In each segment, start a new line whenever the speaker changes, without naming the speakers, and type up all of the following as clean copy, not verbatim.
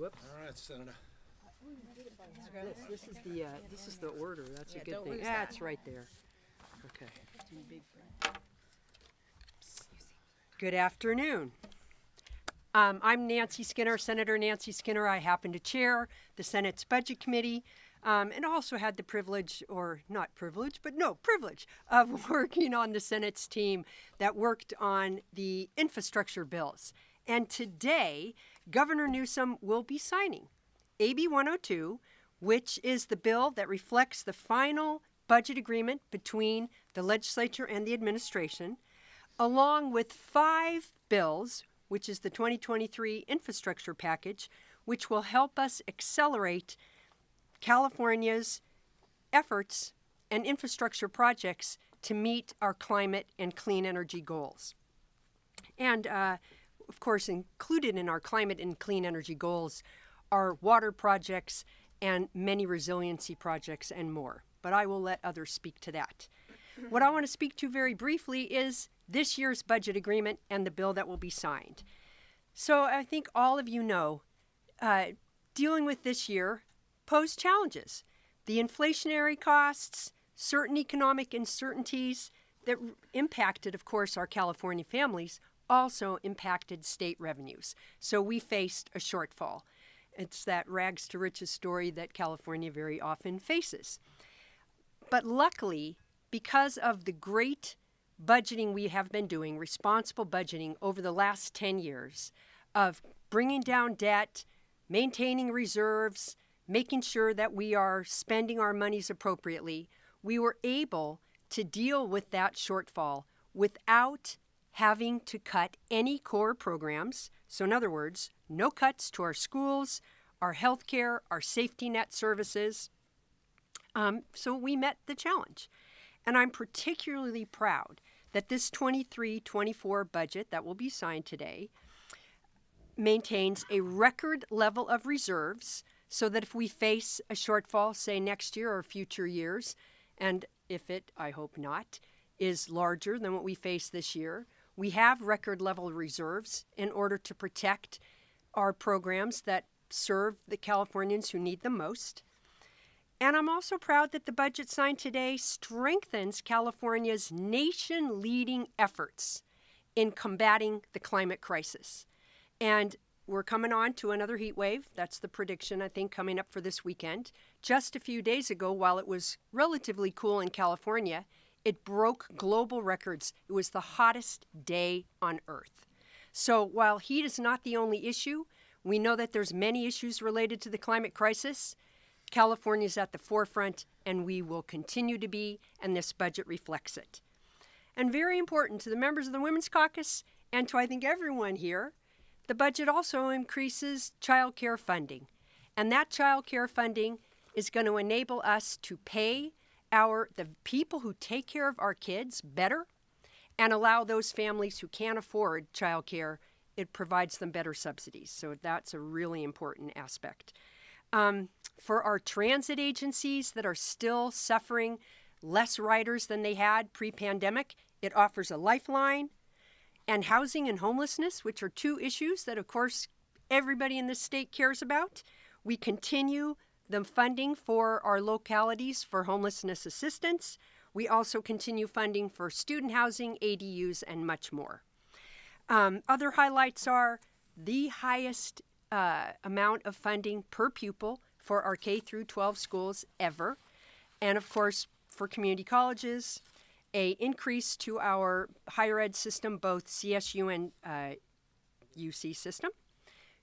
Whoops.
All right, Senator.
This is the order. That's a good
don't
thing.
lose that.
It's right there. Okay.
Too big for
Good afternoon. I'm Nancy Skinner, Senator Nancy Skinner. I happen to chair the Senate's Budget Committee and also had the privilege, or not privilege, but no, privilege of working on the Senate's team that worked on the infrastructure bills. And today, Governor Newsom will be signing AB 102, which is the bill that reflects the final budget agreement between the legislature and the administration, along with 5 bills, which is the 2023 infrastructure package, which will help us accelerate California's efforts and infrastructure projects to meet our climate and clean energy goals. And, of course, included in our climate and clean energy goals are water projects and many resiliency projects and more. But I will let others speak to that. What I want to speak to very briefly is this year's budget agreement and the bill that will be signed. So I think all of you know, dealing with this year posed challenges. The inflationary costs, certain economic uncertainties that impacted, of course, our California families also impacted state revenues. So we faced a shortfall. It's that rags to riches story that California very often faces. But luckily, because of the great budgeting we have been doing, responsible budgeting over the last 10 years of bringing down debt, maintaining reserves, making sure that we are spending our monies appropriately, we were able to deal with that shortfall without having to cut any core programs. So in other words, no cuts to our schools, our healthcare, our safety net services. So we met the challenge. And I'm particularly proud that this 23-24 budget that will be signed today maintains a record level of reserves so that if we face a shortfall, say next year or future years, and if it, I hope not, is larger than what we face this year, we have record level reserves in order to protect our programs that serve the Californians who need them most. And I'm also proud that the budget signed today strengthens California's nation-leading efforts in combating the climate crisis. And we're coming on to another heat wave. That's the prediction, I think, coming up for this weekend. Just a few days ago, while it was relatively cool in California, it broke global records. It was the hottest day on Earth. So while heat is not the only issue, we know that there's many issues related to the climate crisis. California is at the forefront, and we will continue to be, and this budget reflects it. And very important to the members of the Women's Caucus, and to I think everyone here, the budget also increases child care funding. And that child care funding is going to enable us to pay the people who take care of our kids better and allow those families who can't afford child care, it provides them better subsidies. So that's a really important aspect. For our transit agencies that are still suffering less riders than they had pre-pandemic, it offers a lifeline. And housing and homelessness, which are 2 issues that, of course, everybody in this state cares about. We continue the funding for our localities for homelessness assistance. We also continue funding for student housing, ADUs, and much more. Other highlights are the highest amount of funding per pupil for our K through 12 schools ever. And of course, for community colleges, an increase to our higher ed system, both CSU and UC system.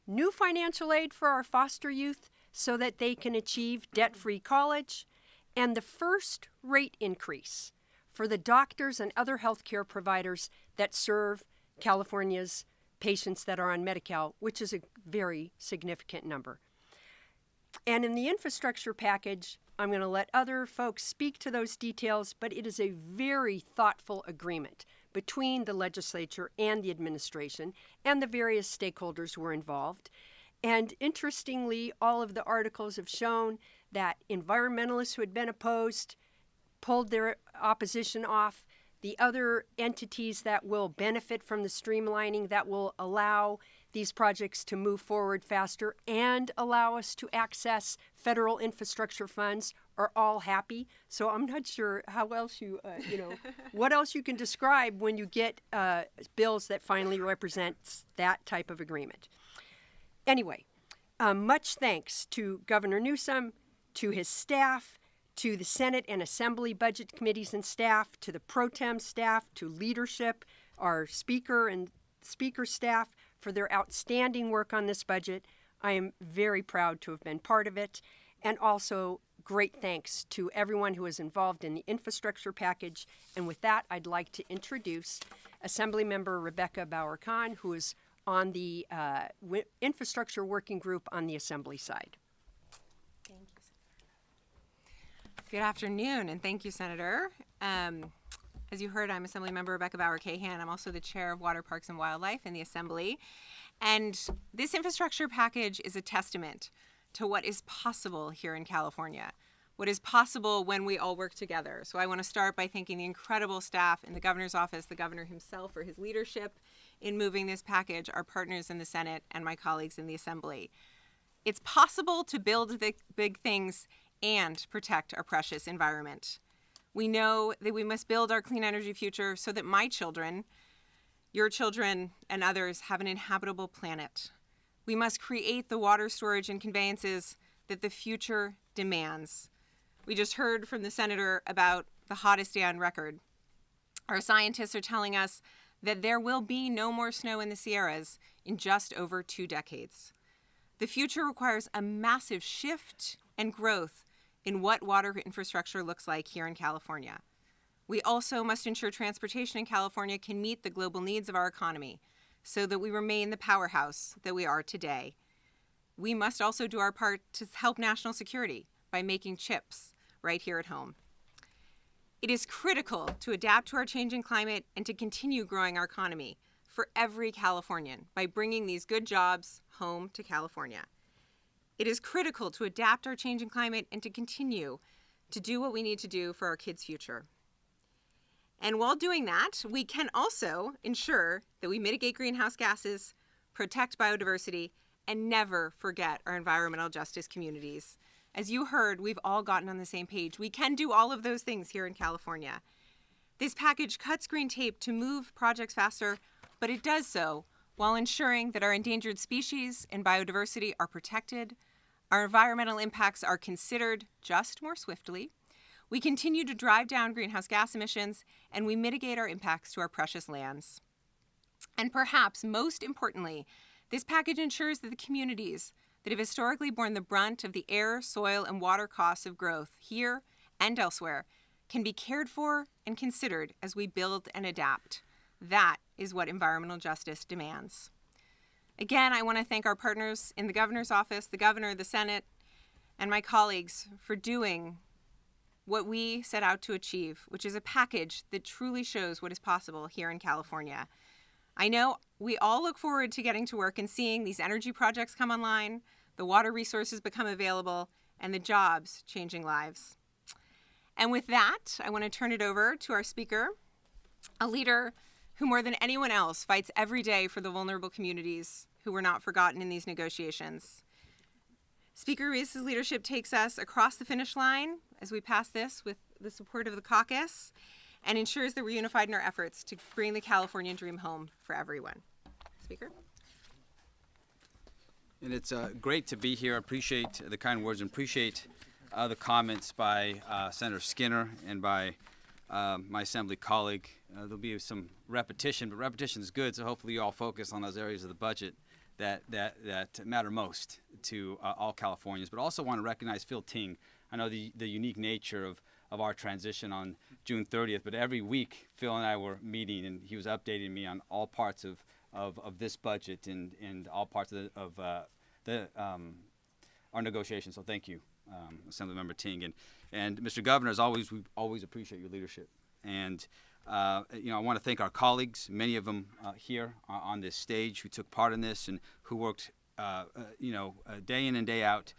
New financial aid for our foster youth so that they can achieve debt-free college. And the first rate increase for the doctors and other healthcare providers that serve California's patients that are on Medi-Cal, which is a very significant number. And in the infrastructure package, I'm going to let other folks speak to those details, but it is a very thoughtful agreement between the legislature and the administration and the various stakeholders who are involved. And interestingly, all of the articles have shown that environmentalists who had been opposed pulled their opposition off. the other entities that will benefit from the streamlining that will allow these projects to move forward faster and allow us to access federal infrastructure funds are all happy. So I'm not sure how else what else you can describe when you get bills that finally represent that type of agreement. Anyway, much thanks to Governor Newsom, to his staff, to the Senate and Assembly Budget Committees and staff, to the pro tem staff, to leadership, our speaker and speaker staff for their outstanding work on this budget. I am very proud to have been part of it. And also great thanks to everyone who was involved in the infrastructure package. And with that, I'd like to introduce Assemblymember Rebecca Bauer-Kahn, who is on the infrastructure working group on the Assembly side.
Thank you, Senator. Good afternoon, and thank you, Senator. As you heard, I'm Assemblymember Rebecca Bauer-Kahn. I'm also the chair of Water, Parks, and Wildlife in the Assembly. And this infrastructure package is a testament to what is possible here in California, what is possible when we all work together. So I want to start by thanking the incredible staff in the governor's office, the governor himself for his leadership in moving this package, our partners in the Senate, and my colleagues in the Assembly. It's possible to build the big things and protect our precious environment. We know that we must build our clean energy future so that my children, your children, and others have an inhabitable planet. We must create the water storage and conveyances that the future demands. We just heard from the senator about the hottest day on record. Our scientists are telling us that there will be no more snow in the Sierras in just over 2 decades. The future requires a massive shift and growth in what water infrastructure looks like here in California. We also must ensure transportation in California can meet the global needs of our economy so that we remain the powerhouse that we are today. We must also do our part to help national security by making chips right here at home. It is critical to adapt to our changing climate and to continue growing our economy for every Californian by bringing these good jobs home to California. It is critical to adapt our changing climate and to continue to do what we need to do for our kids' future. And while doing that, we can also ensure that we mitigate greenhouse gases, protect biodiversity, and never forget our environmental justice communities. As you heard, we've all gotten on the same page. We can do all of those things here in California. This package cuts green tape to move projects faster, but it does so while ensuring that our endangered species and biodiversity are protected, our environmental impacts are considered just more swiftly, we continue to drive down greenhouse gas emissions, and we mitigate our impacts to our precious lands. And perhaps most importantly, this package ensures that the communities that have historically borne the brunt of the air, soil, and water costs of growth here and elsewhere can be cared for and considered as we build and adapt. That is what environmental justice demands. Again, I want to thank our partners in the governor's office, the governor, the Senate, and my colleagues for doing what we set out to achieve, which is a package that truly shows what is possible here in California. I know we all look forward to getting to work and seeing these energy projects come online, the water resources become available, and the jobs changing lives. And with that, I want to turn it over to our speaker, a leader who more than anyone else fights every day for the vulnerable communities who were not forgotten in these negotiations. Speaker Ruiz's leadership takes us across the finish line as we pass this with the support of the caucus and ensures that we're unified in our efforts to bring the Californian dream home for everyone. Speaker?
And it's great to be here. I appreciate the kind words and appreciate the comments by Senator Skinner and by my Assembly colleague. There'll be some repetition, but repetition is good, so hopefully you all focus on those areas of the budget that matter most to all Californians. But also want to recognize Phil Ting. I know the unique nature of our transition on June 30th, but every week Phil and I were meeting, and he was updating me on all parts of this budget and all parts of our negotiations. So thank you, Assemblymember Ting. And Mr. Governor, as always, we always appreciate your leadership. And I want to thank our colleagues, many of them here on this stage, who took part in this and who worked, day in and day out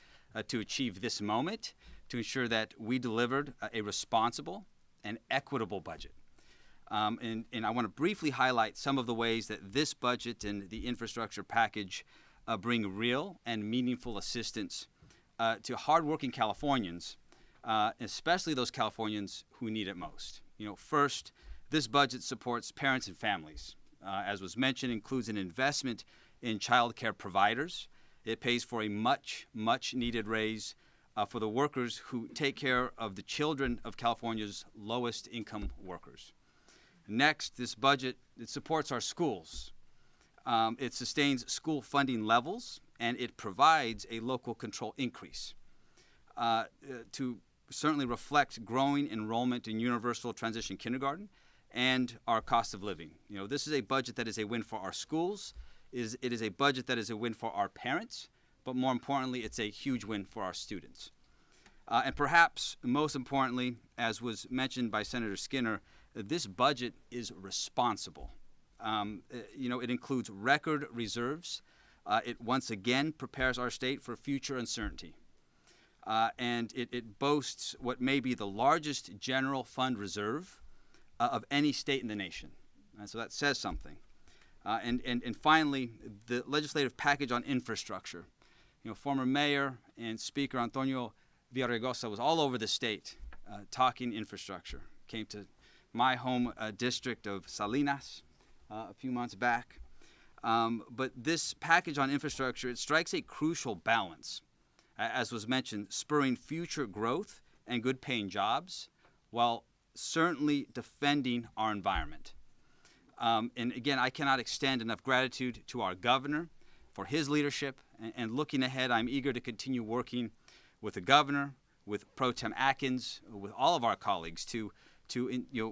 to achieve this moment, to ensure that we delivered a responsible and equitable budget. And I want to briefly highlight some of the ways that this budget and the infrastructure package bring real and meaningful assistance to hardworking Californians, especially those Californians who need it most. First, this budget supports parents and families. As was mentioned, includes an investment in child care providers. It pays for a much needed raise for the workers who take care of the children of California's lowest income workers. Next, this budget, it supports our schools. It sustains school funding levels, and it provides a local control increase to certainly reflect growing enrollment in universal transition kindergarten and our cost of living. This is a budget that is a win for our schools. It is a budget that is a win for our parents, but more importantly, it's a huge win for our students. And perhaps most importantly, as was mentioned by Senator Skinner, this budget is responsible. It includes record reserves. It once again prepares our state for future uncertainty. And it boasts what may be the largest general fund reserve of any state in the nation. So that says something. And finally, the legislative package on infrastructure. Former Mayor and Speaker Antonio Villaraigosa was all over the state talking infrastructure. Came to my home district of Salinas a few months back. But this package on infrastructure, it strikes a crucial balance, as was mentioned, spurring future growth and good-paying jobs, while certainly defending our environment. And again, I cannot extend enough gratitude to our governor for his leadership. And looking ahead, I'm eager to continue working with the governor, with Pro Tem Atkins, with all of our colleagues to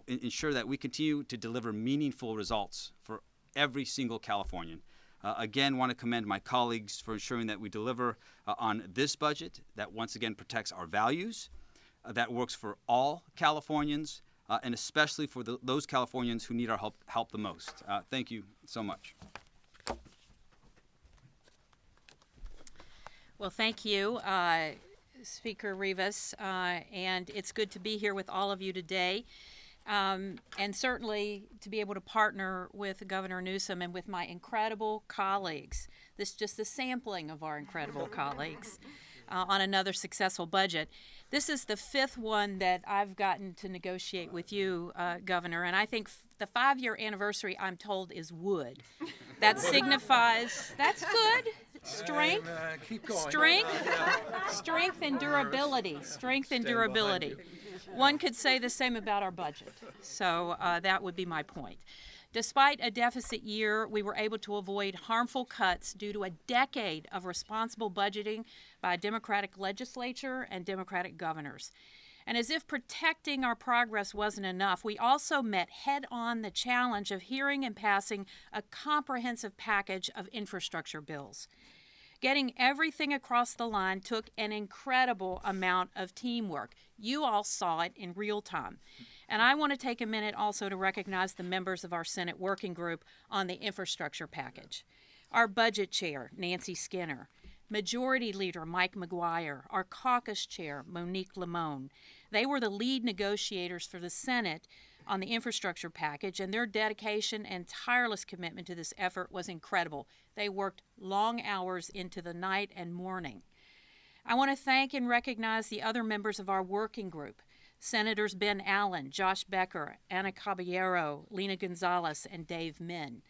ensure that we continue to deliver meaningful results for every single Californian. Again, want to commend my colleagues for ensuring that we deliver on this budget that once again protects our values, that works for all Californians, and especially for those Californians who need our help the most. Thank you so much.
Well, thank you, Speaker Rivas, and it's good to be here with all of you today, and certainly to be able to partner with Governor Newsom and with my incredible colleagues. This is just a sampling of our incredible colleagues on another successful budget. This is the fifth one that I've gotten to negotiate with you, Governor, and I think the 5-year anniversary, I'm told, is wood. That signifies, that's good, strength, strength and durability, strength and durability. One could say the same about our budget, so that would be my point. Despite a deficit year, we were able to avoid harmful cuts due to a decade of responsible budgeting by a Democratic legislature and Democratic governors. And as if protecting our progress wasn't enough, we also met head-on the challenge of hearing and passing a comprehensive package of infrastructure bills. Getting everything across the line took an incredible amount of teamwork. You all saw it in real time. And I want to take a minute also to recognize the members of our Senate working group on the infrastructure package. Our budget chair, Nancy Skinner, Majority Leader Mike McGuire, our caucus chair, Monique Limon. They were the lead negotiators for the Senate on the infrastructure package, and their dedication and tireless commitment to this effort was incredible. They worked long hours into the night and morning. I want to thank and recognize the other members of our working group, Senators Ben Allen, Josh Becker, Ana Caballero, Lena Gonzalez, and Dave Min.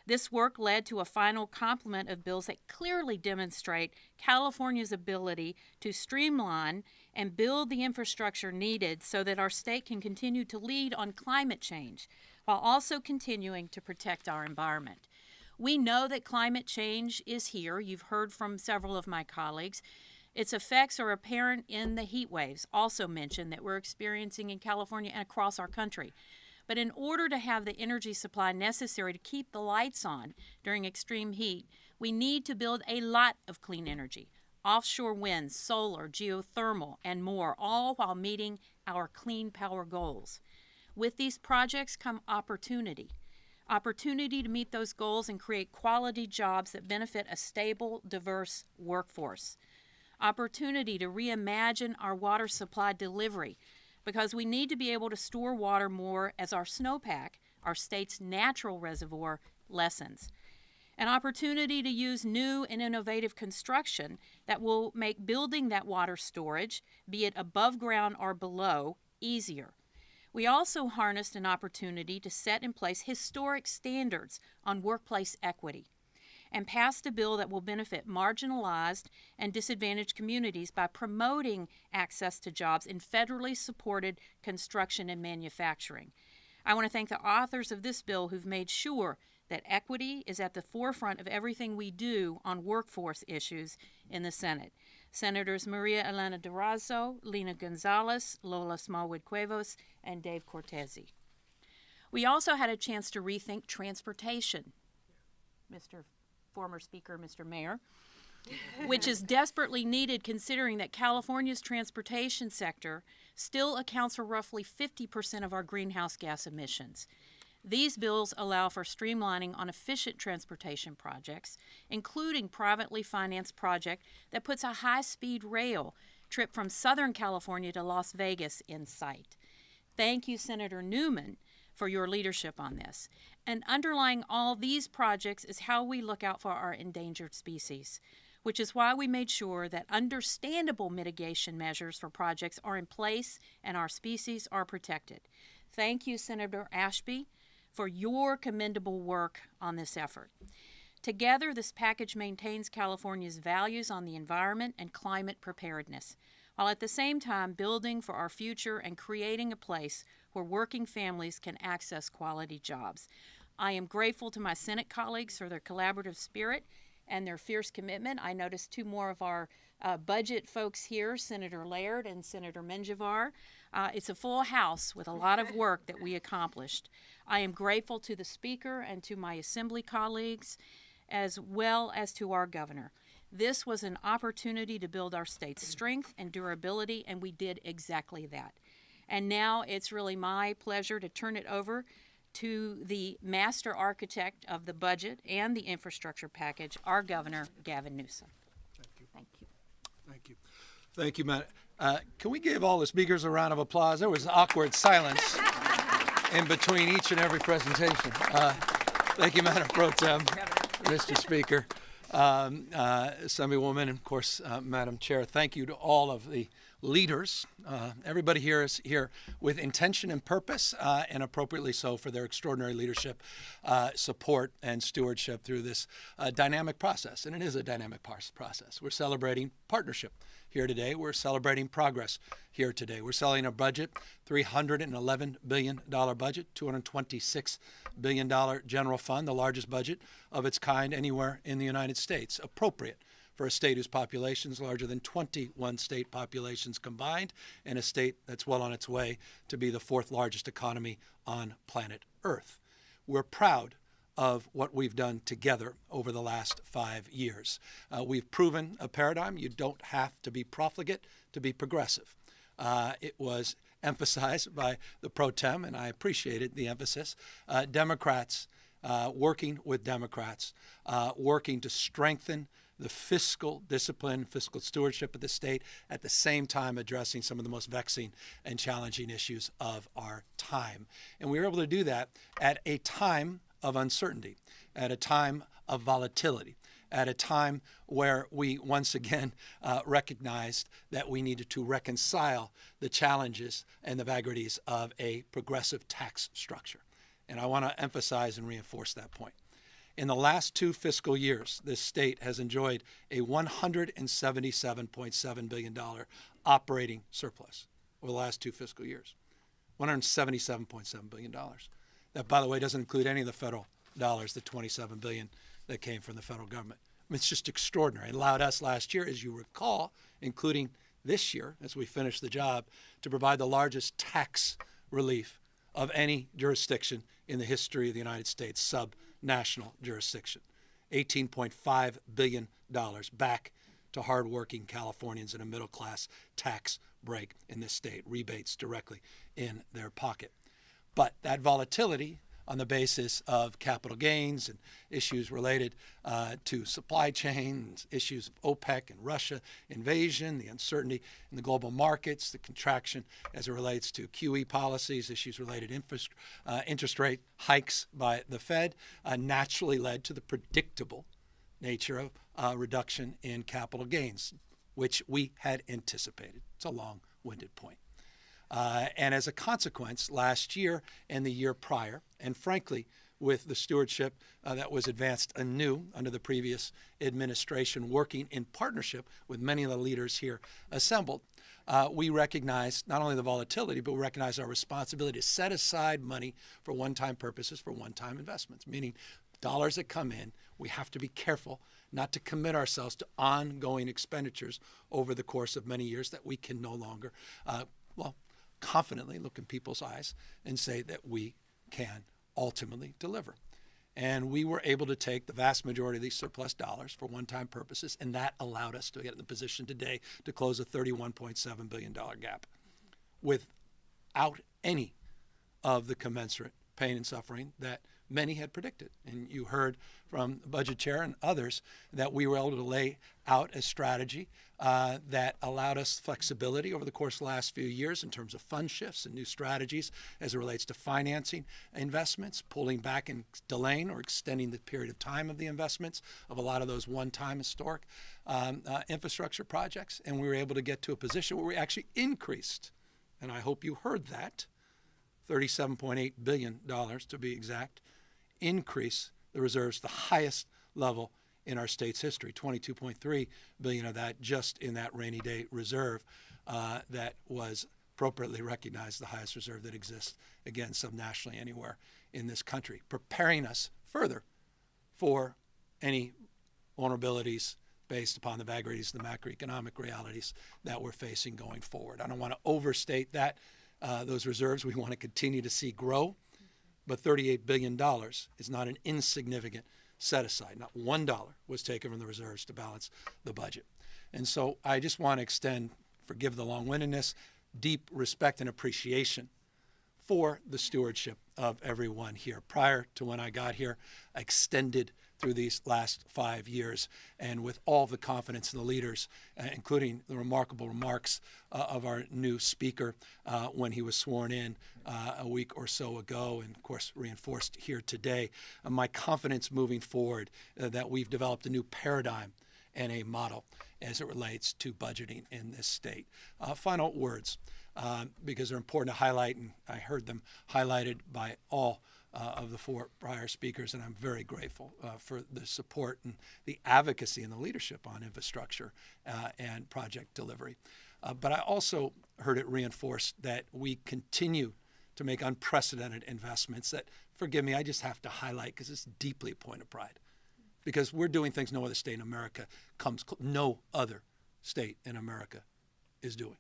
This work led to a final complement of bills that clearly demonstrate California's ability to streamline and build the infrastructure needed so that our state can continue to lead on climate change while also continuing to protect our environment. We know that climate change is here. You've heard from several of my colleagues. Its effects are apparent in the heat waves, also mentioned, that we're experiencing in California and across our country. But in order to have the energy supply necessary to keep the lights on during extreme heat, we need to build a lot of clean energy, offshore wind, solar, geothermal, and more, all while meeting our clean power goals. With these projects come opportunity to meet those goals and create quality jobs that benefit a stable, diverse workforce. Opportunity to reimagine our water supply delivery, because we need to be able to store water more as our snowpack, our state's natural reservoir, lessens. An opportunity to use new and innovative construction that will make building that water storage, be it above ground or below, easier. We also harnessed an opportunity to set in place historic standards on workplace equity and passed a bill that will benefit marginalized and disadvantaged communities by promoting access to jobs in federally supported construction and manufacturing. I want to thank the authors of this bill who've made sure that equity is at the forefront of everything we do on workforce issues in the Senate. Senators Maria Elena Durazo, Lena Gonzalez, Lola Smallwood-Cuevas, and Dave Cortese. We also had a chance to rethink transportation, Mr. Former Speaker, Mr. Mayor, which is desperately needed considering that California's transportation sector still accounts for roughly 50% of our greenhouse gas emissions. These bills allow for streamlining on efficient transportation projects, including privately financed project that puts a high-speed rail trip from Southern California to Las Vegas in sight. Thank you, Senator Newman, for your leadership on this. And underlying all these projects is how we look out for our endangered species, which is why we made sure that understandable mitigation measures for projects are in place and our species are protected. Thank you, Senator Ashby, for your commendable work on this effort. Together, this package maintains California's values on the environment and climate preparedness, while at the same time building for our future and creating a place where working families can access quality jobs. I am grateful to my Senate colleagues for their collaborative spirit and their fierce commitment. I noticed two more of our budget folks here, Senator Laird and Senator Menjivar. It's a full house with a lot of work that we accomplished. I am grateful to the Speaker and to my Assembly colleagues, as well as to our Governor. This was an opportunity to build our state's strength and durability, and we did exactly that. And now it's really my pleasure to turn it over to the master architect of the budget and the infrastructure package, our Governor, Gavin Newsom. Thank you.
Thank you. Thank you, Matt. Can we give all the speakers a round of applause? There was awkward silence in between each and every presentation. Thank you, Madam Pro Tem, Mr. Speaker, Assemblywoman, and of course, Madam Chair. Thank you to all of the leaders. Everybody here is here with intention and purpose, and appropriately so for their extraordinary leadership, support, and stewardship through this dynamic process. And it is a dynamic process. We're celebrating partnership here today. We're celebrating progress here today. We're selling a budget, $311 billion budget, $226 billion general fund, the largest budget of its kind anywhere in the United States, appropriate for a state whose population is larger than 21 state populations combined, and a state that's well on its way to be the fourth largest economy on planet Earth. We're proud of what we've done together over the last 5 years. We've proven a paradigm. You don't have to be profligate to be progressive. It was emphasized by the pro tem, and I appreciated the emphasis. Democrats working with Democrats, working to strengthen the fiscal discipline, fiscal stewardship of the state, at the same time addressing some of the most vexing and challenging issues of our time. And we were able to do that at a time of uncertainty, at a time of volatility, at a time where we once again recognized that we needed to reconcile the challenges and the vagaries of a progressive tax structure. And I want to emphasize and reinforce that point. In the last 2 fiscal years, this state has enjoyed a $177.7 billion operating surplus over the last 2 fiscal years. $177.7 billion. That, by the way, doesn't include any of the federal dollars, the $27 billion that came from the federal government. I mean, it's just extraordinary. It allowed us last year, as you recall, including this year, as we finished the job, to provide the largest tax relief of any jurisdiction in the history of the United States, sub-national jurisdiction. $18.5 billion back to hardworking Californians in a middle-class tax break in this state, rebates directly in their pocket. But that volatility on the basis of capital gains and issues related to supply chains, issues of OPEC and Russia invasion, the uncertainty in the global markets, the contraction as it relates to QE policies, issues related interest rate hikes by the Fed, naturally led to the predictable nature of reduction in capital gains, which we had anticipated. It's a long-winded point. And as a consequence, last year and the year prior, and frankly, with the stewardship that was advanced anew under the previous administration, working in partnership with many of the leaders here assembled, we recognize not only the volatility, but we recognize our responsibility to set aside money for one-time purposes, for one-time investments, meaning dollars that come in, we have to be careful not to commit ourselves to ongoing expenditures over the course of many years that we can no longer, confidently look in people's eyes and say that we can ultimately deliver. And we were able to take the vast majority of these surplus dollars for one-time purposes, and that allowed us to get in the position today to close a $31.7 billion gap without any of the commensurate pain and suffering that many had predicted. And you heard from the budget chair and others that we were able to lay out a strategy that allowed us flexibility over the course of the last few years in terms of fund shifts and new strategies as it relates to financing investments, pulling back and delaying or extending the period of time of the investments of a lot of those one-time historic infrastructure projects. And we were able to get to a position where we actually increased, and I hope you heard that, $37.8 billion to be exact, increase the reserves, the highest level in our state's history, $22.3 billion of that just in that rainy day reserve that was appropriately recognized, the highest reserve that exists, again, subnationally anywhere in this country, preparing us further for any vulnerabilities based upon the vagaries, the macroeconomic realities that we're facing going forward. I don't want to overstate that. Those reserves we want to continue to see grow, but $38 billion is not an insignificant set aside. Not $1 was taken from the reserves to balance the budget. And so I just want to extend, forgive the long-windedness, deep respect and appreciation for the stewardship of everyone here. Prior to when I got here, I extended through these last 5 years, and with all the confidence in the leaders, including the remarkable remarks of our new speaker when he was sworn in a week or so ago, and of course reinforced here today, my confidence moving forward that we've developed a new paradigm and a model as it relates to budgeting in this state. Final words, because they're important to highlight, and I heard them highlighted by all of the four prior speakers, and I'm very grateful for the support and the advocacy and the leadership on infrastructure and project delivery. But I also heard it reinforced that we continue to make unprecedented investments that, forgive me, I just have to highlight because it's deeply a point of pride. Because we're doing things no other state in America no other state in America is doing.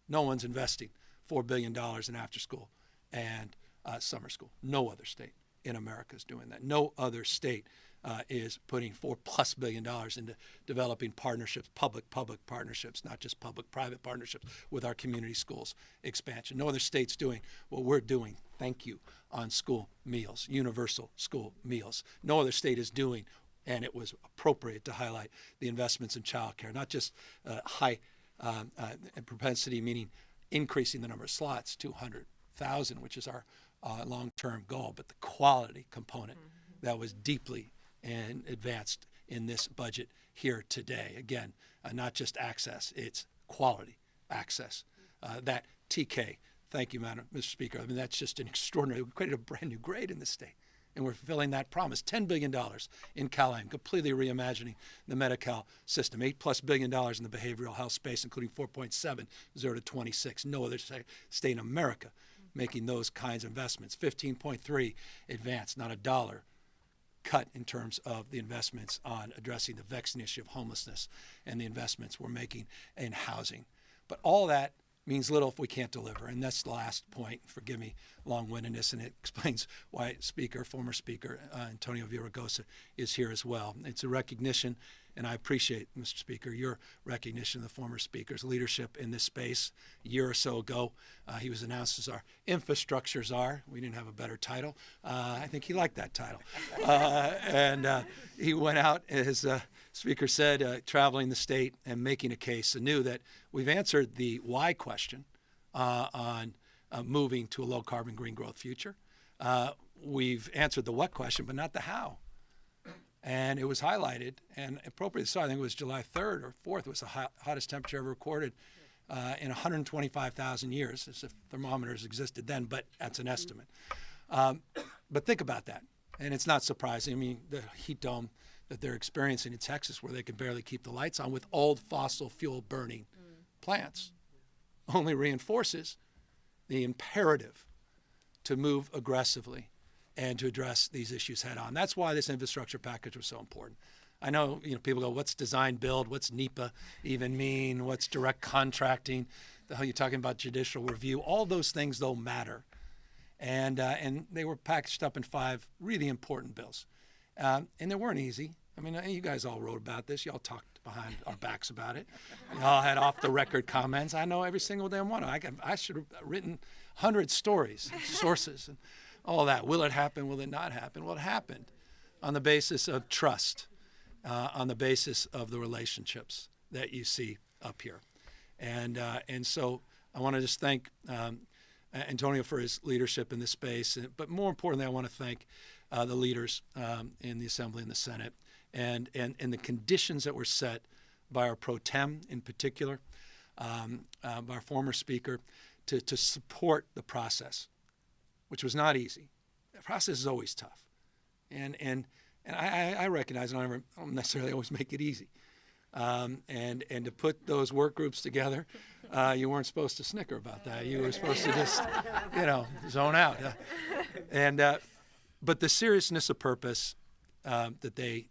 No one's investing $4 billion in after school and summer school. No other state in America is doing that. No other state is putting $4+ billion into developing partnerships, public-public partnerships, not just public-private partnerships with our community schools expansion. No other state's doing what we're doing, thank you, on school meals, universal school meals. No other state is doing, and it was appropriate to highlight the investments in child care, not just high propensity, meaning increasing the number of slots, 200,000, which is our long-term goal, but the quality component that was deeply and advanced in this budget here today. Again, not just access, it's quality access. That TK, thank you, Madam Mr. Speaker. I mean, that's just an extraordinary, we created a brand new grade in this state, and we're fulfilling that promise. $10 billion in CalAIM, completely reimagining the Medi-Cal system. $8+ billion in the behavioral health space, including 4.7, 0 to 26. No other state in America making those kinds of investments. 15.3 advanced, not a dollar cut in terms of the investments on addressing the vexing issue of homelessness and the investments we're making in housing. But all that means little if we can't deliver. And that's the last point. Forgive me, long-windedness, and it explains why former Speaker Antonio Villaraigosa is here as well. It's a recognition, and I appreciate, Mr. Speaker, your recognition of the former Speaker's leadership in this space. A year or so ago, he was announced as our infrastructure czar. We didn't have a better title. I think he liked that title. And he went out, as Speaker said, traveling the state and making a case anew that we've answered the why question on moving to a low-carbon green growth future. We've answered the what question, but not the how. And it was highlighted, and appropriately so, I think it was July 3rd or 4th, was the hottest temperature ever recorded in 125,000 years, as if thermometers existed then, but that's an estimate. But think about that, and it's not surprising. I mean, the heat dome that they're experiencing in Texas, where they can barely keep the lights on with old fossil fuel burning plants, only reinforces the imperative to move aggressively and to address these issues head on. That's why this infrastructure package was so important. I know, people go, what's design build? What's NEPA even mean? What's direct contracting? The hell you're talking about judicial review? All those things, though, matter. And they were packaged up in 5 really important bills. And they weren't easy. I mean, you guys all wrote about this. You all talked behind our backs about it. You all had off-the-record comments. I know every single damn one. I should have written 100 stories, sources, and all that. Will it happen? Will it not happen? Well, it happened on the basis of trust, on the basis of the relationships that you see up here. And so I want to just thank Antonio for his leadership in this space. But more importantly, I want to thank the leaders in the Assembly and the Senate and the conditions that were set by our pro tem in particular, by our former Speaker, to support the process, which was not easy. The process is always tough. And I recognize I don't necessarily always make it easy. And to put those work groups together, you weren't supposed to snicker about that. You were supposed to just, zone out. But the seriousness of purpose that they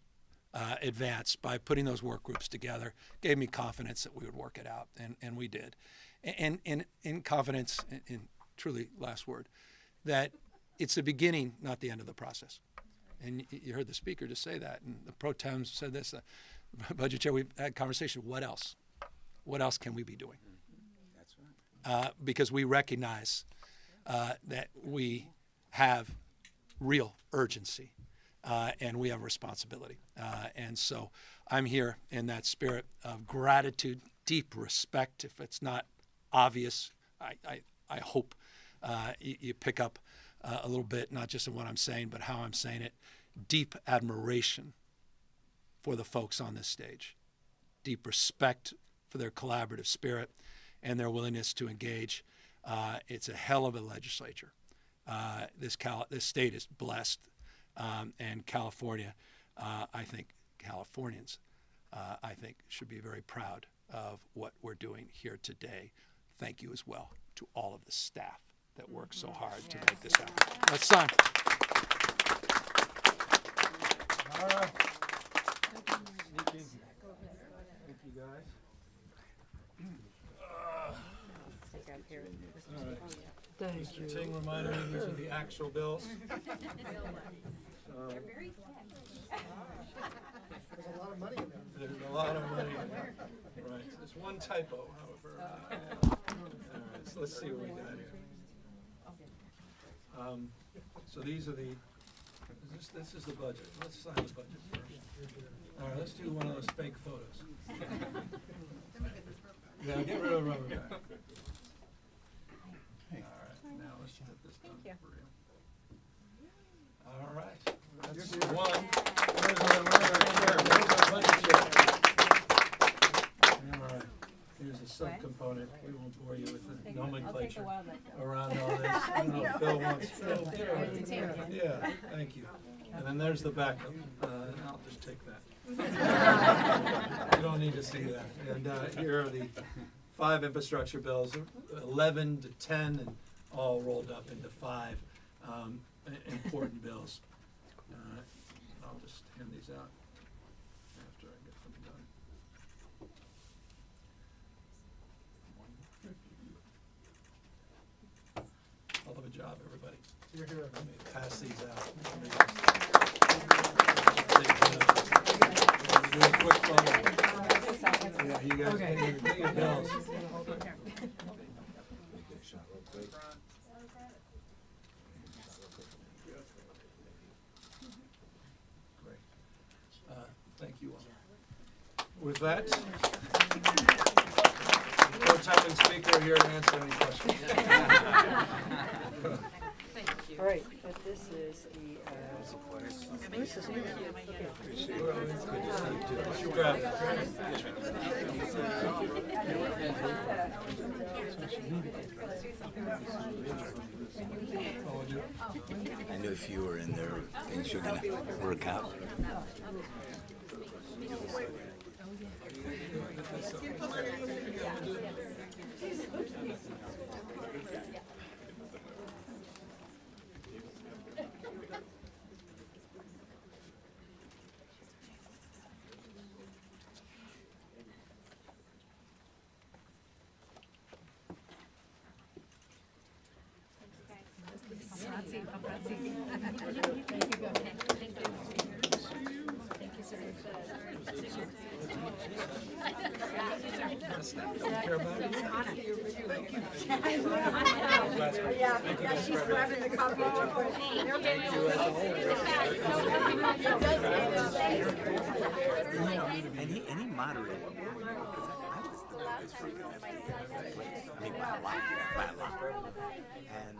advanced by putting those work groups together gave me confidence that we would work it out, and we did. And in confidence, in truly last word, that it's the beginning, not the end of the process. And you heard the Speaker just say that, and the pro tem said this. Budget Chair, we've had conversation. What else? What else can we be doing?
That's right.
Because we recognize that we have real urgency and we have responsibility. And so I'm here in that spirit of gratitude, deep respect. If it's not obvious, I hope you pick up a little bit, not just in what I'm saying, but how I'm saying it. Deep admiration for the folks on this stage, deep respect for their collaborative spirit and their willingness to engage. It's a hell of a legislature. This state is blessed, and California, I think Californians, I think should be very proud of what we're doing here today. Thank you as well to all of the staff that worked so hard to make this happen. Let's sign. All right. Thank you, guys. Mr. Ting reminded me these are the actual bills. There's a lot of money in there. There's a lot of money in there. Right. There's one typo, however. All right, so let's see what we got here. So these are the, this is the budget. Let's sign the budget first. All right, let's do one of those fake photos. Yeah, get rid of the rubber guy. All right, now let's get this done for real. All right, that's one. Where's our chair? Where's our budget chair? All right, here's a subcomponent. We won't bore you with the nomenclature around all this. I don't know if Phil wants. Phil, get over here. Yeah, thank you. And then there's the backup. I'll just take that. You don't need to see that. And here are the 5 infrastructure bills, 11 to 10, and all rolled up into 5 important bills. I'll just hand these out after I get them done. job, everybody. Let me pass these out. Do a quick photo. Yeah, you guys get your bills. Great. Thank you all. With that, pro-temping speaker here to answer any questions.
All right, but this is the, this is
Grab it.
I knew if you were in there, things were going to work out.
she's grabbing the cup off.
And he moderated. I mean, by a lot. And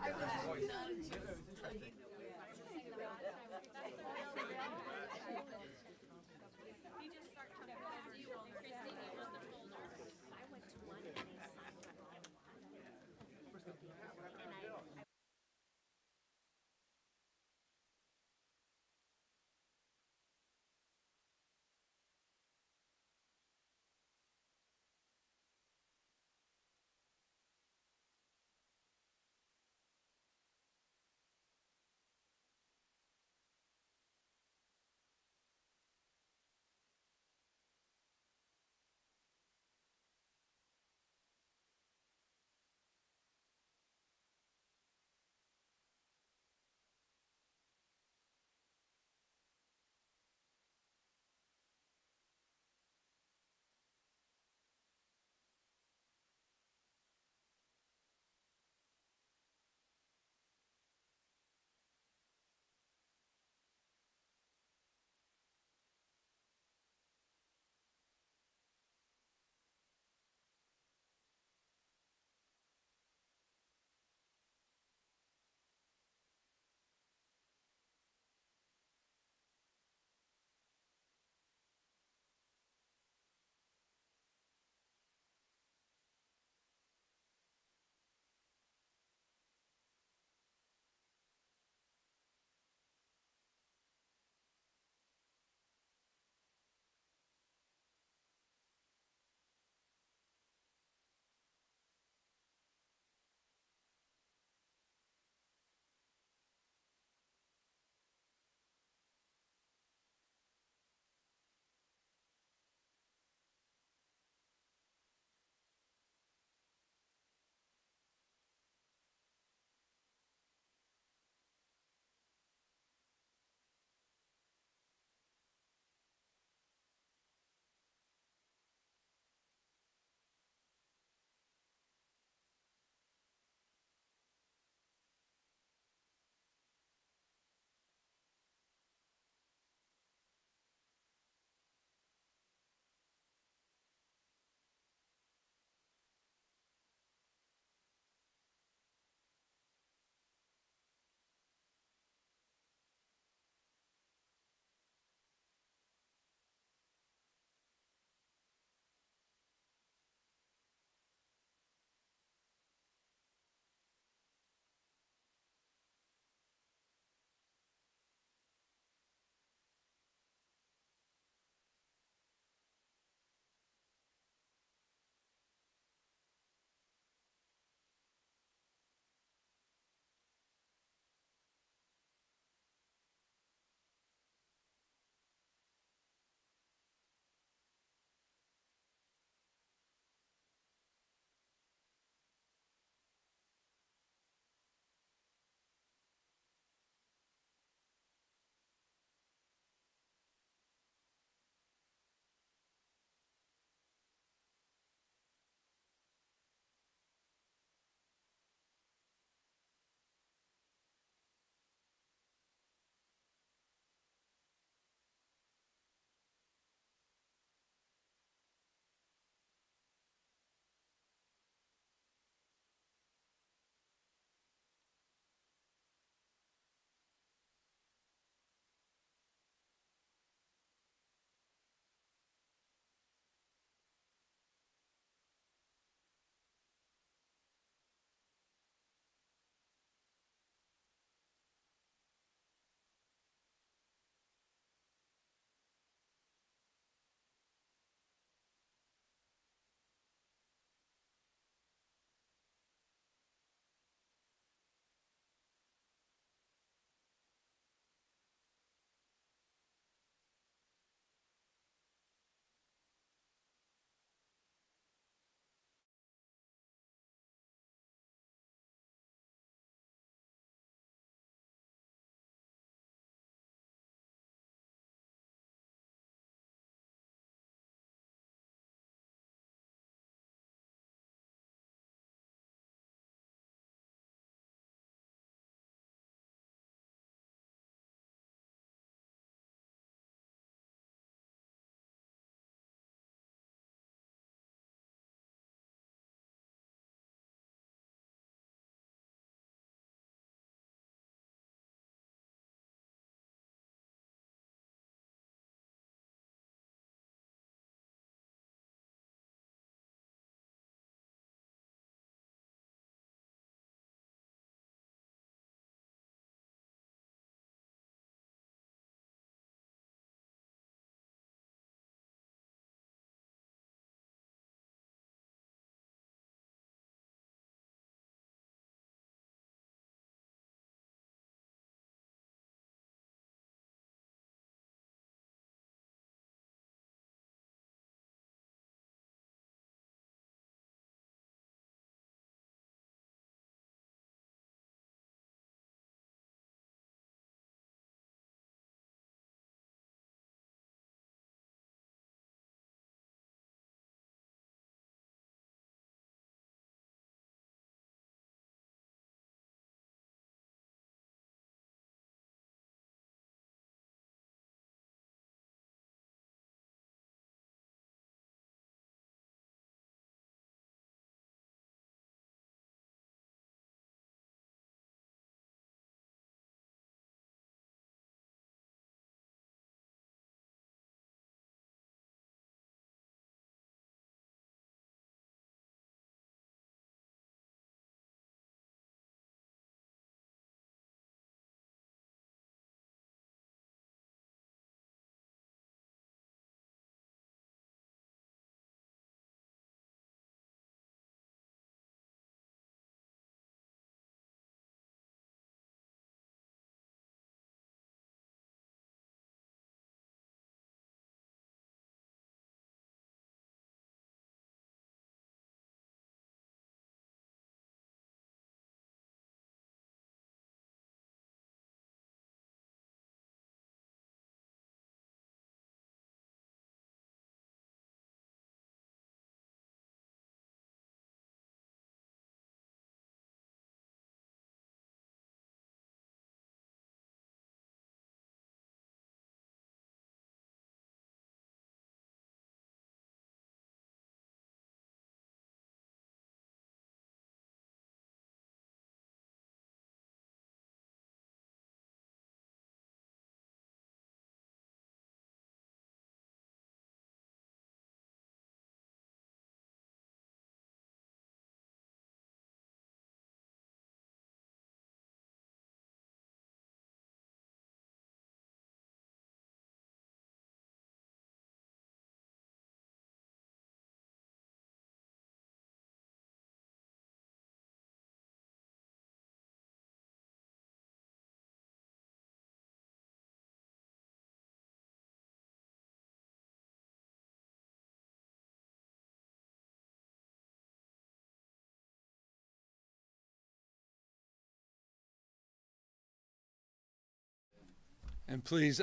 And please,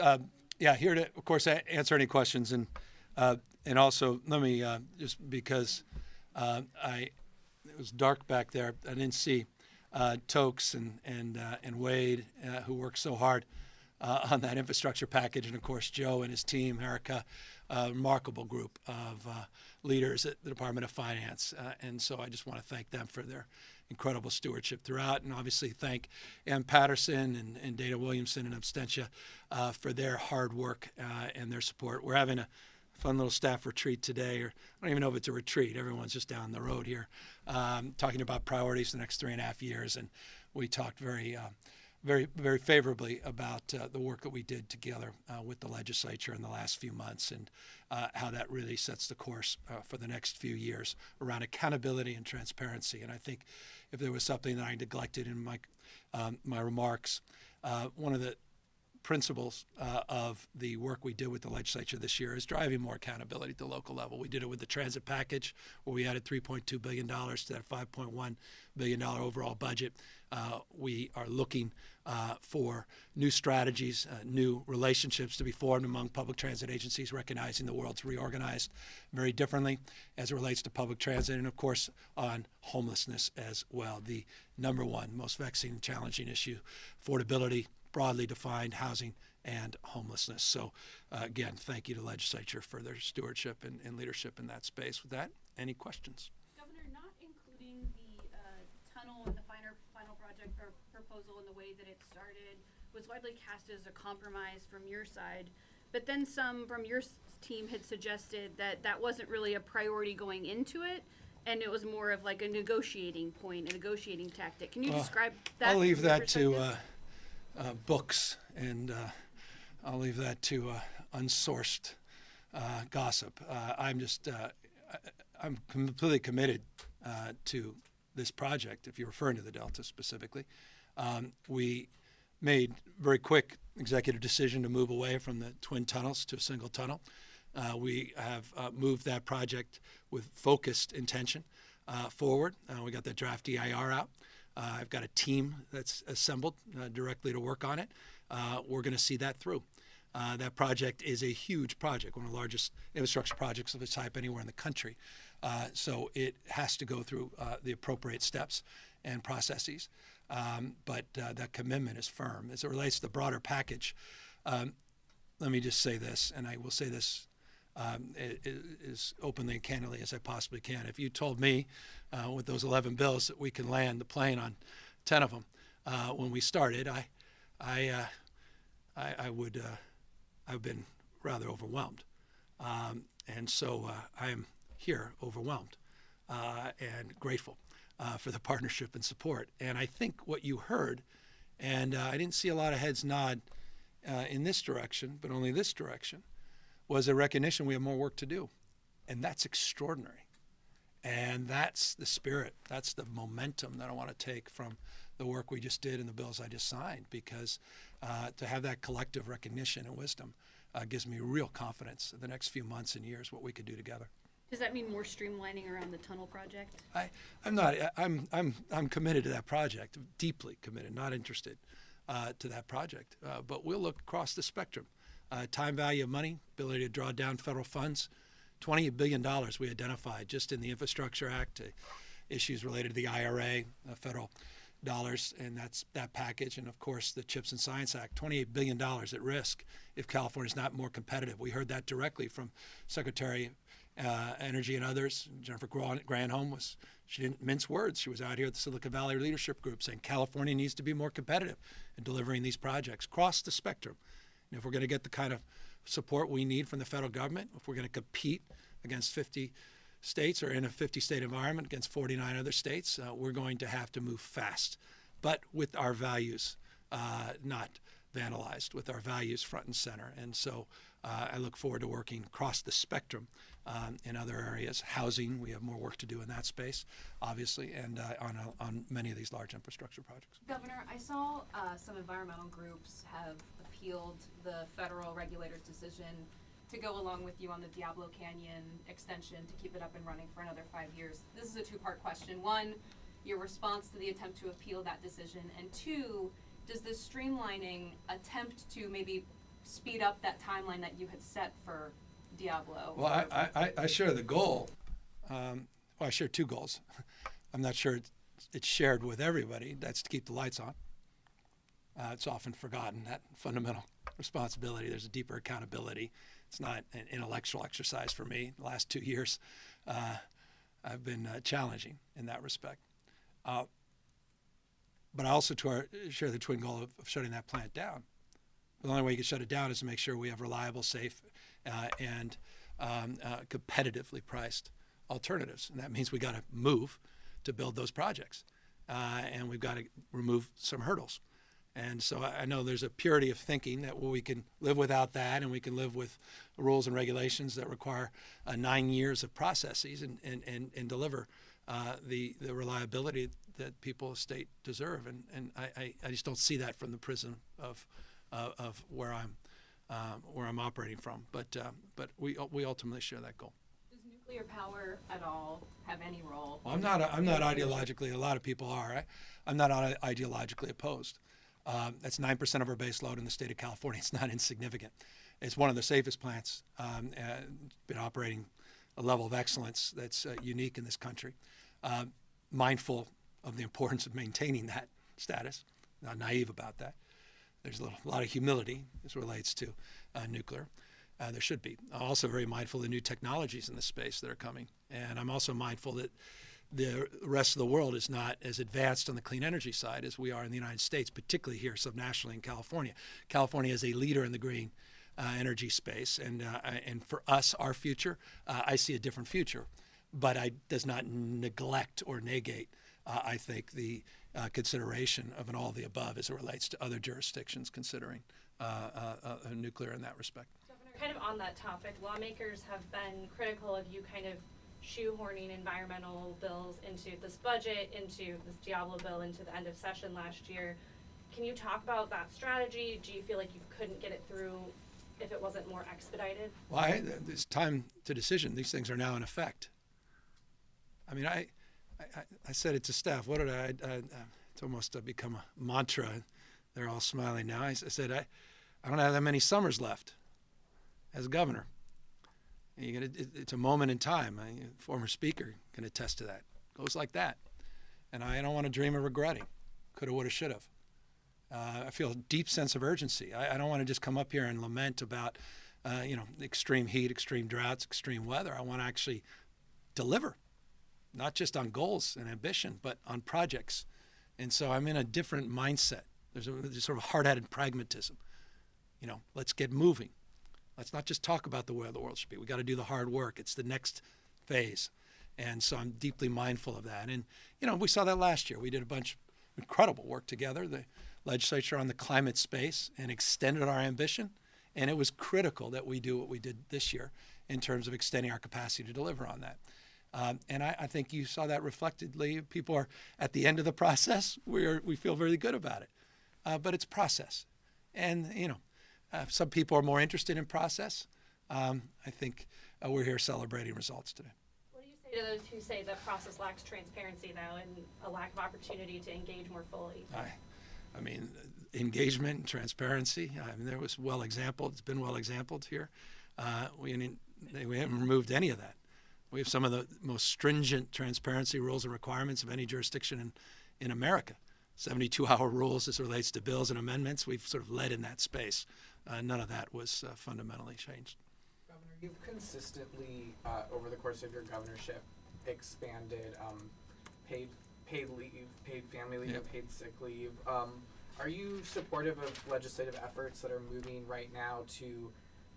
here to, of course, answer any questions. And also, let me, just because it was dark back there, I didn't see Tokes and Wade, who worked so hard on that infrastructure package, and of course Joe and his team, Erica, a remarkable group of leaders at the Department of Finance, and so I just want to thank them for their incredible stewardship throughout, and obviously thank Ann Patterson and Dana Williamson and Abstentia for their hard work and their support. We're having a fun little staff retreat today, or I don't even know if it's a retreat. Everyone's just down the road here, talking about priorities for the next 3.5 years, and we talked very favorably about the work that we did together with the legislature in the last few months, and how that really sets the course for the next few years around accountability and transparency. And I think if there was something that I neglected in my remarks, one of the principles of the work we did with the legislature this year is driving more accountability at the local level. We did it with the transit package, where we added $3.2 billion to that $5.1 billion overall budget. We are looking for new strategies, new relationships to be formed among public transit agencies, recognizing the world's reorganized very differently as it relates to public transit, and of course on homelessness as well. The number one most vexing and challenging issue, affordability, broadly defined housing, and homelessness. So again, thank you to the legislature for their stewardship and leadership in that space. With that, any questions?
Governor, not including the tunnel and the final project or proposal in the way that it started was widely cast as a compromise from your side, but then some from your team had suggested that that wasn't really a priority going into it, and it was more of like a negotiating point, a negotiating tactic. Can you describe that?
I'll leave
from your
that to
perspective?
books, and I'll leave that to unsourced gossip. I'm completely committed to this project, if you're referring to the Delta specifically. We made very quick executive decision to move away from the twin tunnels to a single tunnel. We have moved that project with focused intention forward. We got that draft EIR out. I've got a team that's assembled directly to work on it. We're going to see that through. That project is a huge project, one of the largest infrastructure projects of its type anywhere in the country. So it has to go through the appropriate steps and processes. But that commitment is firm. As it relates to the broader package, let me just say this, and I will say this as openly and candidly as I possibly can. If you told me with those 11 bills that we can land the plane on 10 of them when we started, I would have been rather overwhelmed. And so I am here overwhelmed and grateful for the partnership and support. And I think what you heard, and I didn't see a lot of heads nod in this direction, but only this direction, was a recognition we have more work to do. And that's extraordinary. And that's the spirit, that's the momentum that I want to take from the work we just did and the bills I just signed, because to have that collective recognition and wisdom gives me real confidence in the next few months and years what we could do together.
Does that mean more streamlining around the tunnel project?
I'm committed to that project, deeply committed, not interested to that project. But we'll look across the spectrum. Time value of money, ability to draw down federal funds, $28 billion we identified just in the Infrastructure Act, issues related to the IRA, federal dollars, and that's that package, and of course the CHIPS and Science Act, $28 billion at risk if California is not more competitive. We heard that directly from Secretary Energy and others. Jennifer Granholm she didn't mince words. She was out here at the Silicon Valley Leadership Group saying California needs to be more competitive in delivering these projects across the spectrum. And if we're going to get the kind of support we need from the federal government, if we're going to compete against 50 states or in a 50-state environment against 49 other states, we're going to have to move fast, but with our values not vandalized, with our values front and center. And so I look forward to working across the spectrum in other areas. Housing, we have more work to do in that space, obviously, and on many of these large infrastructure projects.
Governor, I saw some environmental groups have appealed the federal regulator's decision to go along with you on the Diablo Canyon extension to keep it up and running for another 5 years. This is a two-part question. One, your response to the attempt to appeal that decision, and two, does this streamlining attempt to maybe speed up that timeline that you had set for Diablo?
Well, I share the goal. Well, I share two goals. I'm not sure it's shared with everybody. That's to keep the lights on. It's often forgotten, that fundamental responsibility. There's a deeper accountability. It's not an intellectual exercise for me. The last 2 years have been challenging in that respect. But I also share the twin goal of shutting that plant down. The only way you can shut it down is to make sure we have reliable, safe, and competitively priced alternatives. And that means we got to move to build those projects. And we've got to remove some hurdles. And so I know there's a purity of thinking that we can live without that, and we can live with rules and regulations that require 9 years of processes and deliver the reliability that people of state deserve. And I just don't see that from the prism of where I'm operating from. But we ultimately share that goal.
Does nuclear power at all have any role?
Well, I'm not ideologically. A lot of people are. I'm not ideologically opposed. That's 9% of our base load in the state of California. It's not insignificant. It's one of the safest plants. Been operating a level of excellence that's unique in this country. Mindful of the importance of maintaining that status. Not naive about that. There's a lot of humility as it relates to nuclear. There should be. I'm also very mindful of the new technologies in this space that are coming. And I'm also mindful that the rest of the world is not as advanced on the clean energy side as we are in the United States, particularly here subnationally in California. California is a leader in the green energy space, and for us, our future, I see a different future, but it does not neglect or negate, I think, the consideration of an all of the above as it relates to other jurisdictions considering nuclear in that respect.
Governor, kind of on that topic, lawmakers have been critical of you kind of shoehorning environmental bills into this budget, into this Diablo bill, into the end of session last year. Can you talk about that strategy? Do you feel like you couldn't get it through if it wasn't more expedited?
Well, it's time to decision. These things are now in effect. I mean, I said it to staff. What did it's almost become a mantra. They're all smiling now. I said, I don't have that many summers left as a governor. It's a moment in time. Former speaker can attest to that. It goes like that. And I don't want to dream of regretting. Coulda, woulda, shoulda. I feel a deep sense of urgency. I don't want to just come up here and lament about, extreme heat, extreme droughts, extreme weather. I want to actually deliver, not just on goals and ambition, but on projects. And so I'm in a different mindset. There's sort of hard-headed pragmatism. Let's get moving. Let's not just talk about the way the world should be. We got to do the hard work. It's the next phase. And so I'm deeply mindful of that. And, we saw that last year. We did a bunch of incredible work together, the legislature on the climate space, and extended our ambition. And it was critical that we do what we did this year in terms of extending our capacity to deliver on that. And I think you saw that reflectedly. People are at the end of the process. We feel very good about it. But it's process. And, some people are more interested in process. I think we're here celebrating results today.
What do you say to those who say that process lacks transparency, though, and a lack of opportunity to engage more fully?
I mean, engagement and transparency. There was well exampled. It's been well exampled here. We haven't removed any of that. We have some of the most stringent transparency rules and requirements of any jurisdiction in America. 72-hour rules as it relates to bills and amendments. We've sort of led in that space. None of that was fundamentally changed.
Governor, you've consistently, over the course of your governorship, expanded paid leave, paid family leave, and paid sick leave. Are you supportive of legislative efforts that are moving right now to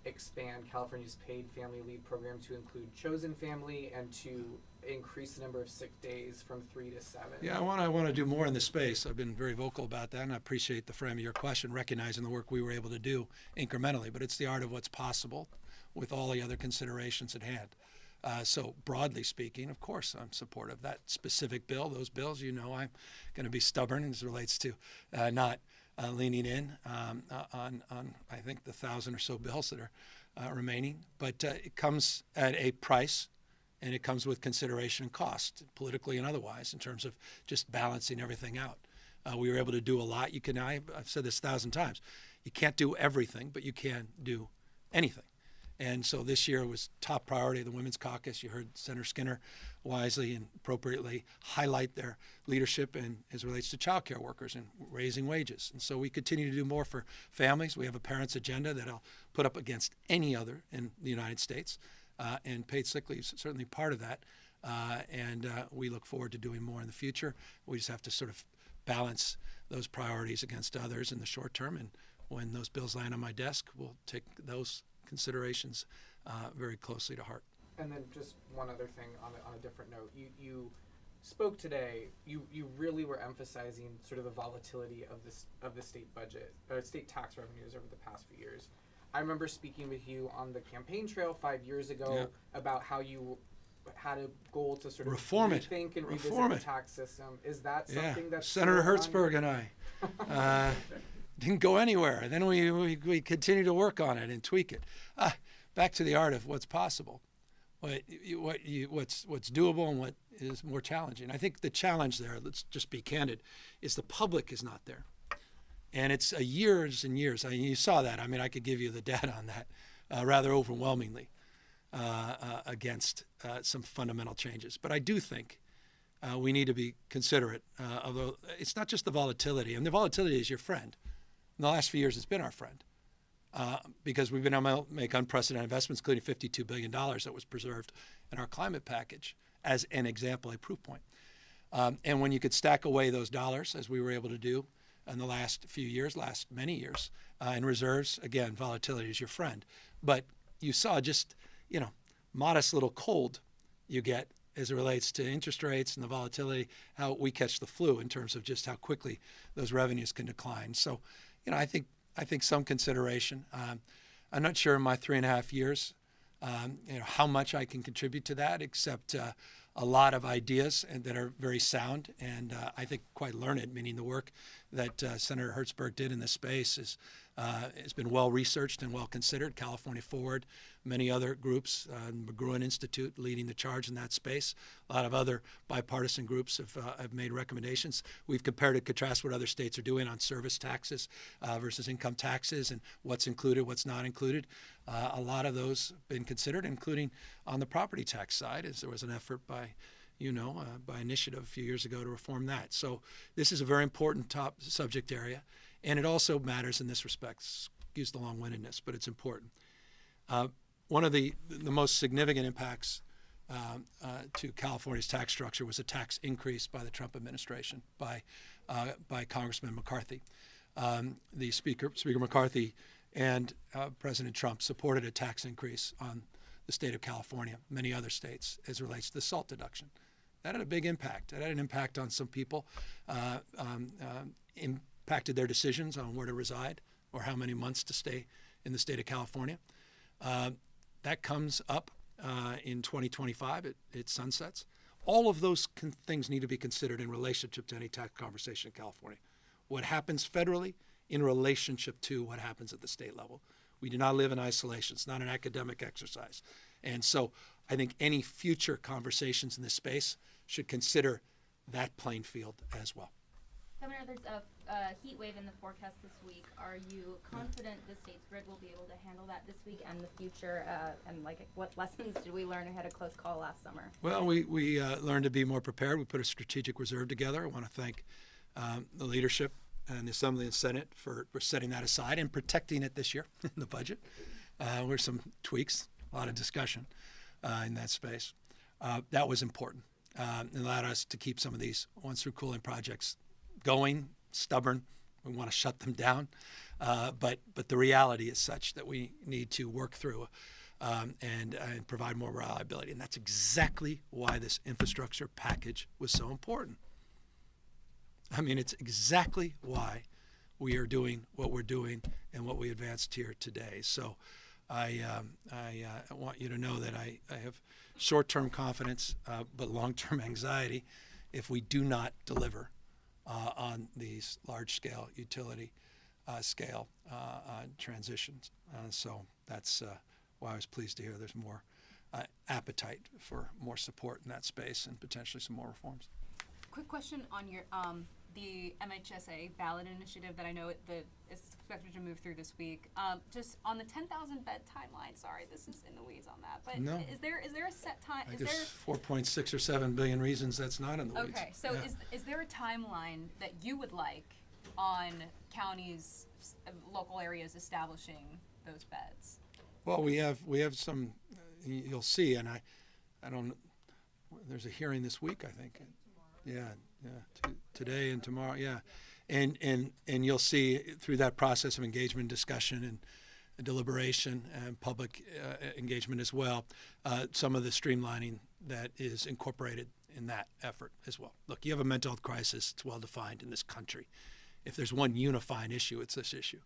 expand California's paid family leave program to include chosen family and to increase the number of sick days from 3 to 7?
Yeah, I want to do more in this space. I've been very vocal about that, and I appreciate the frame of your question, recognizing the work we were able to do incrementally. But it's the art of what's possible with all the other considerations at hand. So broadly speaking, of course, I'm supportive of that specific bill. Those bills, I'm going to be stubborn as it relates to not leaning in on I think the 1,000 or so bills that are remaining. But it comes at a price, and it comes with consideration and cost, politically and otherwise, in terms of just balancing everything out. We were able to do a lot. I've said this 1,000 times. You can't do everything, but you can do anything. And so this year was top priority of the Women's Caucus. You heard Senator Skinner wisely and appropriately highlight their leadership as it relates to child care workers and raising wages. And so we continue to do more for families. We have a parents' agenda that I'll put up against any other in the United States. And paid sick leave is certainly part of that. And we look forward to doing more in the future. We just have to sort of balance those priorities against others in the short term. And when those bills land on my desk, we'll take those considerations very closely to heart.
And then just one other thing on a different note. You spoke today. You really were emphasizing sort of the volatility of the state budget or state tax revenues over the past few years. I remember speaking with you on the campaign trail 5 years ago about how you had a goal to sort of rethink and revisit the tax system. Is that something that's
Senator Hertzberg and I didn't go anywhere. Then we continue to work on it and tweak it. Back to the art of what's possible, what's doable and what is more challenging. I think the challenge there, let's just be candid, is the public is not there. And it's years and years. You saw that. I mean, I could give you the data on that rather overwhelmingly against some fundamental changes. But I do think we need to be considerate. Although it's not just the volatility, and the volatility is your friend. In the last few years, it's been our friend because we've been able to make unprecedented investments, including $52 billion that was preserved in our climate package as an example, a proof point. And when you could stack away those dollars, as we were able to do in the last many years, in reserves, again, volatility is your friend. But you saw just, modest little cold you get as it relates to interest rates and the volatility, how we catch the flu in terms of just how quickly those revenues can decline. So, I think some consideration. I'm not sure in my 3.5 years, how much I can contribute to that, except a lot of ideas that are very sound and I think quite learned, meaning the work that Senator Hertzberg did in this space has been well researched and well considered. California Forward, many other groups, McGruin Institute leading the charge in that space. A lot of other bipartisan groups have made recommendations. We've compared and contrasted what other states are doing on service taxes versus income taxes and what's included, what's not included. A lot of those have been considered, including on the property tax side, as there was an effort by initiative a few years ago to reform that. So this is a very important top subject area, and it also matters in this respect. Excuse the long-windedness, but it's important. One of the most significant impacts to California's tax structure was a tax increase by the Trump administration, by Congressman McCarthy. The Speaker McCarthy and President Trump supported a tax increase on the state of California, many other states, as it relates to the SALT deduction. That had a big impact. That had an impact on some people, impacted their decisions on where to reside or how many months to stay in the state of California. That comes up in 2025. It sunsets. All of those things need to be considered in relationship to any tax conversation in California. What happens federally in relationship to what happens at the state level. We do not live in isolation. It's not an academic exercise. And so I think any future conversations in this space should consider that playing field as well.
Governor, there's a heat wave in the forecast this week. Are you confident the state's grid will be able to handle that this week and the future? And what lessons did we learn ahead of close call last summer?
Well, we learned to be more prepared. We put a strategic reserve together. I want to thank the leadership and the Assembly and Senate for setting that aside and protecting it this year in the budget. Were some tweaks, a lot of discussion in that space. That was important. It allowed us to keep some of these once-through cooling projects going, stubborn. We want to shut them down. But the reality is such that we need to work through and provide more reliability. And that's exactly why this infrastructure package was so important. I mean, it's exactly why we are doing what we're doing and what we advanced here today. So I want you to know that I have short-term confidence, but long-term anxiety if we do not deliver on these large-scale utility scale transitions. So that's why I was pleased to hear there's more appetite for more support in that space and potentially some more reforms.
Quick question on your the MHSA ballot initiative that I know is expected to move through this week. Just on the 10,000 bed timeline. Sorry, this is in the weeds on that. But
No.
is there a set time?
I guess 4.6 or 7 billion reasons that's not in the weeds.
Okay, so
Yeah.
is there a timeline that you would like on counties, local areas establishing those beds?
Well, we have some. You'll see, and I don't. There's a hearing this week, I think. Yeah, today and tomorrow. Yeah, and you'll see through that process of engagement, discussion, and deliberation, and public engagement as well, some of the streamlining that is incorporated in that effort as well. Look, you have a mental health crisis. It's well defined in this country. If there's one unifying issue, it's this issue.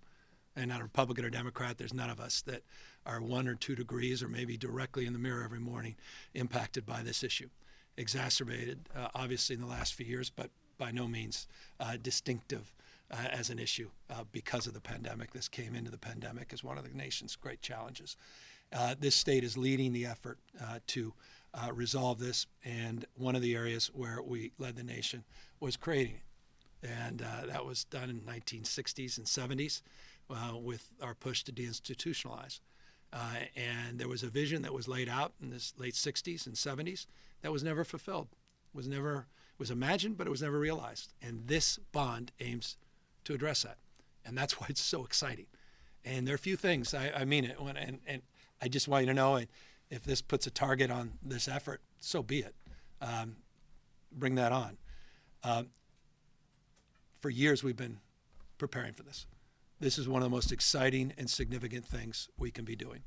And not a Republican or Democrat, there's none of us that are 1 or 2 degrees or maybe directly in the mirror every morning impacted by this issue. Exacerbated, obviously, in the last few years, but by no means distinctive as an issue because of the pandemic. This came into the pandemic as one of the nation's great challenges. This state is leading the effort to resolve this, and one of the areas where we led the nation was creating it. And that was done in the 1960s and 70s with our push to deinstitutionalize. And there was a vision that was laid out in the late 60s and 70s that was never fulfilled, was imagined, but it was never realized. And this bond aims to address that. And that's why it's so exciting. And there are a few things, I mean it, and I just want you to know, if this puts a target on this effort, so be it. Bring that on. For years, we've been preparing for this. This is one of the most exciting and significant things we can be doing.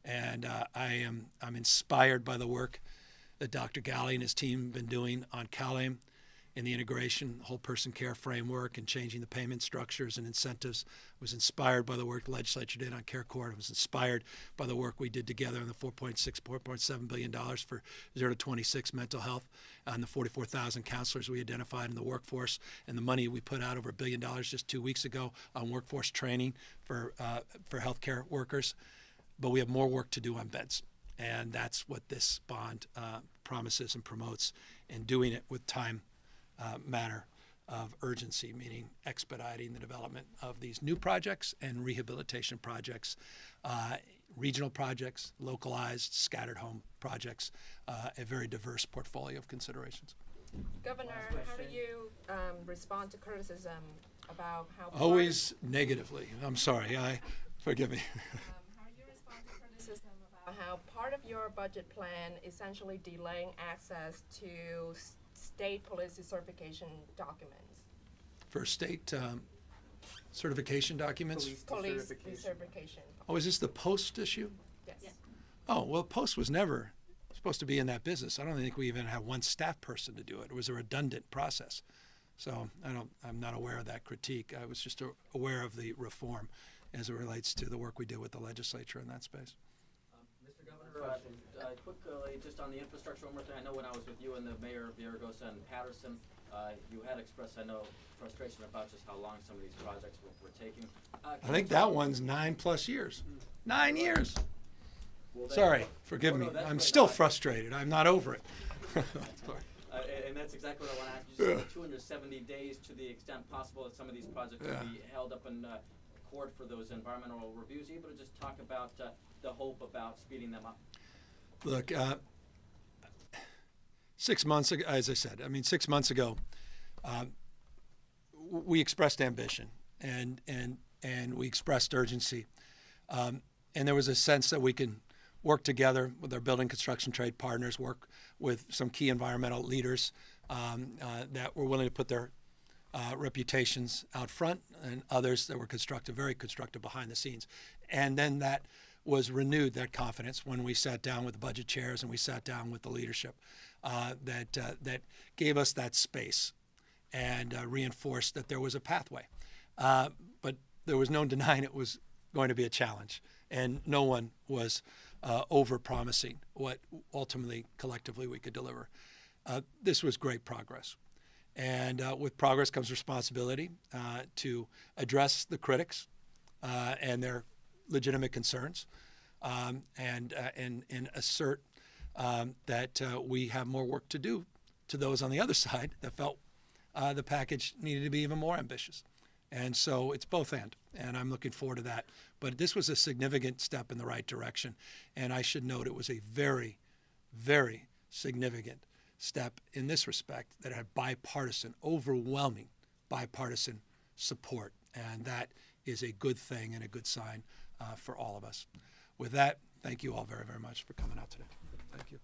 And I'm inspired by the work that Dr. Galley and his team have been doing on CalAIM and the integration, whole person care framework, and changing the payment structures and incentives. I was inspired by the work the legislature did on Care Court. I was inspired by the work we did together on the $4.7 billion for 0 to 26 mental health, and the 44,000 counselors we identified in the workforce, and the money we put out over $1 billion just 2 weeks ago on workforce training for healthcare workers. But we have more work to do on beds. And that's what this bond promises and promotes, and doing it with time matter of urgency, meaning expediting the development of these new projects and rehabilitation projects, regional projects, localized, scattered home projects, a very diverse portfolio of considerations.
Governor, how do you respond to criticism about how
Always negatively. I'm sorry. Forgive me.
how do you respond to criticism about how part of your budget plan essentially delaying access to state police certification documents?
For state certification documents?
Police certification.
Oh, is this the post issue?
Yes.
Oh, well, post was never supposed to be in that business. I don't think we even had one staff person to do it. It was a redundant process. So I'm not aware of that critique. I was just aware of the reform as it relates to the work we did with the legislature in that space.
Mr. Governor, quickly, just on the infrastructure one more thing. I know when I was with you and the mayor of Villaraigosa and Patterson, you had expressed, I know, frustration about just how long some of these projects were taking.
I think that one's 9+ years. 9 years. Sorry, forgive me. I'm still frustrated. I'm not over it.
And that's exactly what I want to ask you. Just 270 days, to the extent possible, that some of these projects will be held up in court for those environmental reviews. Are you able to just talk about the hope about speeding them up?
Look, 6 months ago, as I said, 6 months ago, we expressed ambition and we expressed urgency. And there was a sense that we can work together with our building construction trade partners, work with some key environmental leaders that were willing to put their reputations out front, and others that were very constructive behind the scenes. And then that was renewed, that confidence, when we sat down with the budget chairs and we sat down with the leadership that gave us that space and reinforced that there was a pathway. But there was no denying it was going to be a challenge, and no one was over-promising what ultimately, collectively, we could deliver. This was great progress. And with progress comes responsibility to address the critics and their legitimate concerns, and assert that we have more work to do to those on the other side that felt the package needed to be even more ambitious. And so it's both and I'm looking forward to that. But this was a significant step in the right direction. And I should note it was a very, very significant step in this respect that had bipartisan, overwhelming bipartisan support. And that is a good thing and a good sign for all of us. With that, thank you all very, very much for coming out today. Thank you.